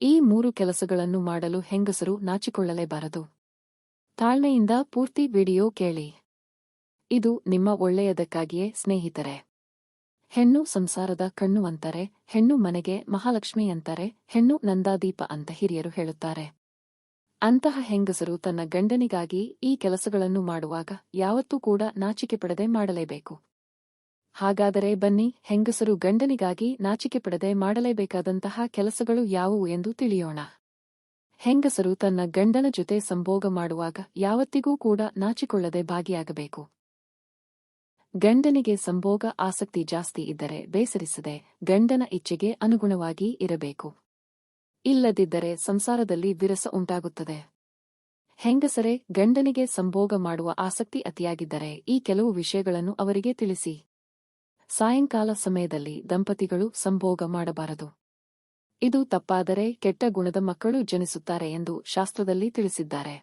ಈ 3 ಕೆಲಸಗಳನ್ನು ಮಾಡಲು ಹೆಂಗಸರು ನಾಚಿಕೊಳ್ಳಲೇಬಾರದು. ತಾಳ್ಮೆಯಿಂದ ಪೂರ್ತಿ ವಿಡಿಯೋ ಕೇಳಿ. ಇದು ನಿಮ್ಮ ಒಳ್ಳೆಯದಕ್ಕಾಗಿಯೇ ಸ್ನೇಹಿತರೆ. ಹೆಣ್ಣು ಸಂಸಾರದ ಕಣ್ಣು ಅಂತಾರೆ, ಹೆಣ್ಣು ಮನೆಗೆ ಮಹಾಲಕ್ಷ್ಮಿ ಅಂತಾರೆ, ಹೆಣ್ಣು ನಂದಾದೀಪ ಅಂತ ಹಿರಿಯರು ಹೇಳುತ್ತಾರೆ. ಅಂತಹ ಹೆಂಗಸರು ತನ್ನ ಗಂಡನಿಗಾಗಿ ಈ ಕೆಲಸಗಳನ್ನು ಮಾಡುವಾಗ ಯಾವತ್ತೂ ಕೂಡ ನಾಚಿಕೆಪಡದೆ ಮಾಡಲೇಬೇಕು. ಹಾಗಾದರೆ ಬನ್ನಿ, ಹೆಂಗಸರು ಗಂಡನಿಗಾಗಿ ನಾಚಿಕೆಪಡದೆ ಮಾಡಲೇಬೇಕಾದಂತಹ ಕೆಲಸಗಳು ಯಾವುವು ಎಂದು ತಿಳಿಯೋಣ. ಹೆಂಗಸರು ತನ್ನ ಗಂಡನ ಜೊತೆ ಸಂಭೋಗ ಮಾಡುವಾಗ ಯಾವತ್ತಿಗೂ ಕೂಡ ನಾಚಿಕೊಳ್ಳದೆ ಭಾಗಿಯಾಗಬೇಕು. ಗಂಡನಿಗೆ ಸಂಭೋಗ ಆಸಕ್ತಿ ಜಾಸ್ತಿ ಇದ್ದರೆ ಬೇಸರಿಸದೆ ಗಂಡನ ಇಚ್ಛೆಗೆ ಅನುಗುಣವಾಗಿ ಇರಬೇಕು. ಇಲ್ಲದಿದ್ದರೆ ಸಂಸಾರದಲ್ಲಿ ವಿರಸ ಉಂಟಾಗುತ್ತದೆ. ಹೆಂಗಸರೇ, ಗಂಡನಿಗೆ ಸಂಭೋಗ ಮಾಡುವ ಆಸಕ್ತಿ ಅತಿಯಾಗಿದ್ದರೆ ಈ ಕೆಲವು ವಿಷಯಗಳನ್ನು ಅವರಿಗೆ ತಿಳಿಸಿ. ಸಾಯಂಕಾಲ ಸಮಯದಲ್ಲಿ ದಂಪತಿಗಳು ಸಂಭೋಗ ಮಾಡಬಾರದು. ಇದು ತಪ್ಪಾದರೆ ಕೆಟ್ಟ ಗುಣದ ಮಕ್ಕಳು ಜನಿಸುತ್ತಾರೆ ಎಂದು ಶಾಸ್ತ್ರದಲ್ಲಿ ತಿಳಿಸಿದ್ದಾರೆ.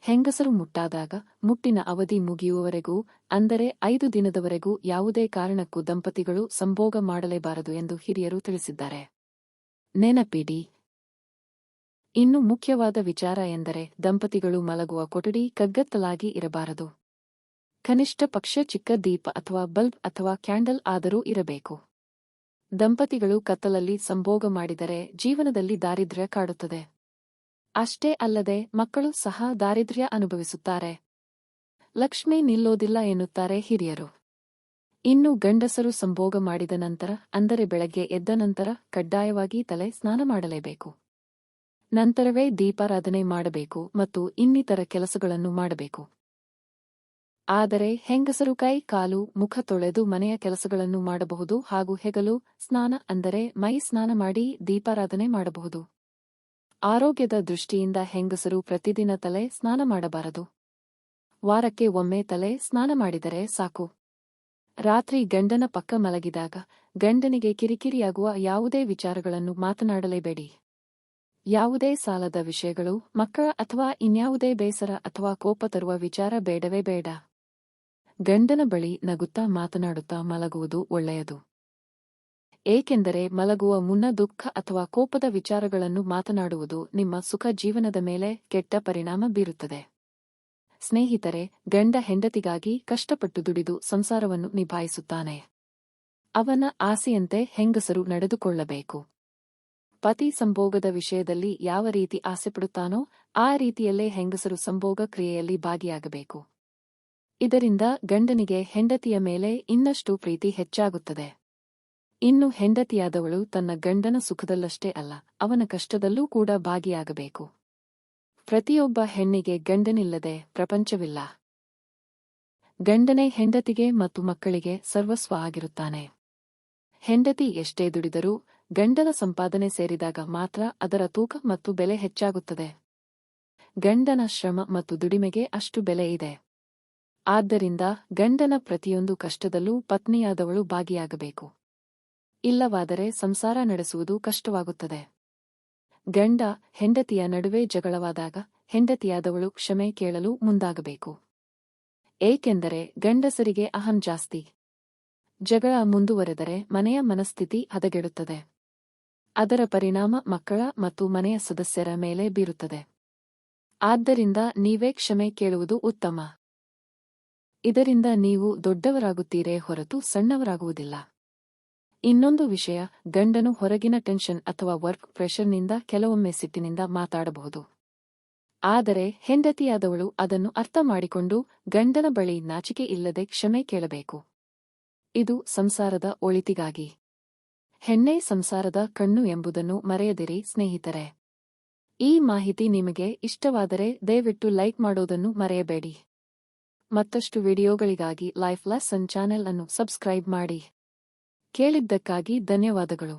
ಹೆಂಗಸರು ಮುಟ್ಟಾದಾಗ ಮುಟ್ಟಿನ ಅವಧಿ ಮುಗಿಯುವವರೆಗೂ, ಅಂದರೆ 5 ದಿನದವರೆಗೂ ಯಾವುದೇ ಕಾರಣಕ್ಕೂ ದಂಪತಿಗಳು ಸಂಭೋಗ ಮಾಡಲೇಬಾರದು ಎಂದು ಹಿರಿಯರು ತಿಳಿಸಿದ್ದಾರೆ. ನೆನಪಿಡಿ. ಇನ್ನು ಮುಖ್ಯವಾದ ವಿಚಾರ ಎಂದರೆ ದಂಪತಿಗಳು ಮಲಗುವ ಕೊಠಡಿ ಕಗ್ಗತ್ತಲಾಗಿ ಇರಬಾರದು. ಕನಿಷ್ಠ ಪಕ್ಷ ಚಿಕ್ಕ ದೀಪ ಅಥವಾ ಬಲ್ಬ್ ಅಥವಾ ಕ್ಯಾಂಡಲ್ ಆದರೂ ಇರಬೇಕು. ದಂಪತಿಗಳು ಕತ್ತಲಲ್ಲಿ ಸಂಭೋಗ ಮಾಡಿದರೆ ಜೀವನದಲ್ಲಿ ದಾರಿದ್ರ್ಯ ಕಾಡುತ್ತದೆ. ಅಷ್ಟೇ ಅಲ್ಲದೆ ಮಕ್ಕಳು ಸಹ ದಾರಿದ್ರ್ಯ ಅನುಭವಿಸುತ್ತಾರೆ. ಲಕ್ಷ್ಮಿ ನಿಲ್ಲೋದಿಲ್ಲ ಎನ್ನುತ್ತಾರೆ ಹಿರಿಯರು. ಇನ್ನು ಗಂಡಸರು ಸಂಭೋಗ ಮಾಡಿದ ನಂತರ, ಅಂದರೆ ಬೆಳಗ್ಗೆ ಎದ್ದ ನಂತರ ಕಡ್ಡಾಯವಾಗಿ ತಲೆ ಸ್ನಾನ ಮಾಡಲೇಬೇಕು. ನಂತರವೇ ದೀಪಾರಾಧನೆ ಮಾಡಬೇಕು ಮತ್ತು ಇನ್ನಿತರ ಕೆಲಸಗಳನ್ನು ಮಾಡಬೇಕು. ಆದರೆ ಹೆಂಗಸರು ಕೈ, ಕಾಲು, ಮುಖ ತೊಳೆದು ಮನೆಯ ಕೆಲಸಗಳನ್ನು ಮಾಡಬಹುದು ಹಾಗೂ ಹೆಗಲು ಸ್ನಾನ, ಅಂದರೆ ಮೈ ಸ್ನಾನ ಮಾಡಿ ದೀಪಾರಾಧನೆ ಮಾಡಬಹುದು. ಆರೋಗ್ಯದ ದೃಷ್ಟಿಯಿಂದ ಹೆಂಗಸರು ಪ್ರತಿದಿನ ತಲೆ ಸ್ನಾನ ಮಾಡಬಾರದು. ವಾರಕ್ಕೆ ಒಮ್ಮೆ ತಲೆ ಸ್ನಾನ ಮಾಡಿದರೆ ಸಾಕು. ರಾತ್ರಿ ಗಂಡನ ಪಕ್ಕ ಮಲಗಿದಾಗ ಗಂಡನಿಗೆ ಕಿರಿಕಿರಿಯಾಗುವ ಯಾವುದೇ ವಿಚಾರಗಳನ್ನು ಮಾತನಾಡಲೇಬೇಡಿ. ಯಾವುದೇ ಸಾಲದ ವಿಷಯಗಳು, ಮಕ್ಕಳ ಅಥವಾ ಇನ್ಯಾವುದೇ ಬೇಸರ ಅಥವಾ ಕೋಪ ತರುವ ವಿಚಾರ ಬೇಡವೇ ಬೇಡ. ಗಂಡನ ಬಳಿ ನಗುತ್ತಾ ಮಾತನಾಡುತ್ತಾ ಮಲಗುವುದು ಒಳ್ಳೆಯದು. ಏಕೆಂದರೆ ಮಲಗುವ ಮುನ್ನ ದುಃಖ ಅಥವಾ ಕೋಪದ ವಿಚಾರಗಳನ್ನು ಮಾತನಾಡುವುದು ನಿಮ್ಮ ಸುಖ ಜೀವನದ ಮೇಲೆ ಕೆಟ್ಟ ಪರಿಣಾಮ ಬೀರುತ್ತದೆ. ಸ್ನೇಹಿತರೆ, ಗಂಡ ಹೆಂಡತಿಗಾಗಿ ಕಷ್ಟಪಟ್ಟು ದುಡಿದು ಸಂಸಾರವನ್ನು ನಿಭಾಯಿಸುತ್ತಾನೆ. ಅವನ ಆಸೆಯಂತೆ ಹೆಂಗಸರು ನಡೆದುಕೊಳ್ಳಬೇಕು. ಪತಿ ಸಂಭೋಗದ ವಿಷಯದಲ್ಲಿ ಯಾವ ರೀತಿ ಆಸೆಪಡುತ್ತಾನೋ ಆ ರೀತಿಯಲ್ಲೇ ಹೆಂಗಸರು ಸಂಭೋಗ ಕ್ರಿಯೆಯಲ್ಲಿ ಭಾಗಿಯಾಗಬೇಕು. ಇದರಿಂದ ಗಂಡನಿಗೆ ಹೆಂಡತಿಯ ಮೇಲೆ ಇನ್ನಷ್ಟು ಪ್ರೀತಿ ಹೆಚ್ಚಾಗುತ್ತದೆ. ಇನ್ನು ಹೆಂಡತಿಯಾದವಳು ತನ್ನ ಗಂಡನ ಸುಖದಲ್ಲಷ್ಟೇ ಅಲ್ಲ, ಅವನ ಕಷ್ಟದಲ್ಲೂ ಕೂಡ ಭಾಗಿಯಾಗಬೇಕು. ಪ್ರತಿಯೊಬ್ಬ ಹೆಣ್ಣಿಗೆ ಗಂಡನಿಲ್ಲದೆ ಪ್ರಪಂಚವಿಲ್ಲ. ಗಂಡನೇ ಹೆಂಡತಿಗೆ ಮತ್ತು ಮಕ್ಕಳಿಗೆ ಸರ್ವಸ್ವ ಆಗಿರುತ್ತಾನೆ. ಹೆಂಡತಿ ಎಷ್ಟೇ ದುಡಿದರೂ ಗಂಡನ ಸಂಪಾದನೆ ಸೇರಿದಾಗ ಮಾತ್ರ ಅದರ ತೂಕ ಮತ್ತು ಬೆಲೆ ಹೆಚ್ಚಾಗುತ್ತದೆ. ಗಂಡನ ಶ್ರಮ ಮತ್ತು ದುಡಿಮೆಗೆ ಅಷ್ಟು ಬೆಲೆ ಇದೆ. ಆದ್ದರಿಂದ ಗಂಡನ ಪ್ರತಿಯೊಂದು ಕಷ್ಟದಲ್ಲೂ ಪತ್ನಿಯಾದವಳು ಭಾಗಿಯಾಗಬೇಕು. ಇಲ್ಲವಾದರೆ ಸಂಸಾರ ನಡೆಸುವುದು ಕಷ್ಟವಾಗುತ್ತದೆ. ಗಂಡ ಹೆಂಡತಿಯ ನಡುವೆ ಜಗಳವಾದಾಗ ಹೆಂಡತಿಯಾದವಳು ಕ್ಷಮೆ ಕೇಳಲು ಮುಂದಾಗಬೇಕು. ಏಕೆಂದರೆ ಗಂಡಸರಿಗೆ ಅಹಂ ಜಾಸ್ತಿ. ಜಗಳ ಮುಂದುವರೆದರೆ ಮನೆಯ ಮನಸ್ಥಿತಿ ಹದಗೆಡುತ್ತದೆ. ಅದರ ಪರಿಣಾಮ ಮಕ್ಕಳ ಮತ್ತು ಮನೆಯ ಸದಸ್ಯರ ಮೇಲೆ ಬೀರುತ್ತದೆ. ಆದ್ದರಿಂದ ನೀವೇ ಕ್ಷಮೆ ಕೇಳುವುದು ಉತ್ತಮ. ಇದರಿಂದ ನೀವು ದೊಡ್ಡವರಾಗುತ್ತೀರೇ ಹೊರತು ಸಣ್ಣವರಾಗುವುದಿಲ್ಲ. ಇನ್ನೊಂದು ವಿಷಯ, ಗಂಡನು ಹೊರಗಿನ ಟೆನ್ಷನ್ ಅಥವಾ ವರ್ಕ್ ಪ್ರೆಷರ್ನಿಂದ ಕೆಲವೊಮ್ಮೆ ಸಿಟ್ಟಿನಿಂದ ಮಾತಾಡಬಹುದು. ಆದರೆ ಹೆಂಡತಿಯಾದವಳು ಅದನ್ನು ಅರ್ಥ ಮಾಡಿಕೊಂಡು ಗಂಡನ ಬಳಿ ನಾಚಿಕೆ ಇಲ್ಲದೆ ಕ್ಷಮೆ ಕೇಳಬೇಕು. ಇದು ಸಂಸಾರದ ಒಳಿತಿಗಾಗಿ. ಹೆಣ್ಣೇ ಸಂಸಾರದ ಕಣ್ಣು ಎಂಬುದನ್ನು ಮರೆಯದಿರಿ ಸ್ನೇಹಿತರೆ. ಈ ಮಾಹಿತಿ ನಿಮಗೆ ಇಷ್ಟವಾದರೆ ದಯವಿಟ್ಟು ಲೈಕ್ ಮಾಡೋದನ್ನು ಮರೆಯಬೇಡಿ. ಮತ್ತಷ್ಟು ವಿಡಿಯೋಗಳಿಗಾಗಿ ಲೈಫ್ ಲೆಸನ್ ಚಾನೆಲ್ ಅನ್ನು ಸಬ್ಸ್ಕ್ರೈಬ್ ಮಾಡಿ. ಕೇಳಿದ್ದಕ್ಕಾಗಿ ಧನ್ಯವಾದಗಳು.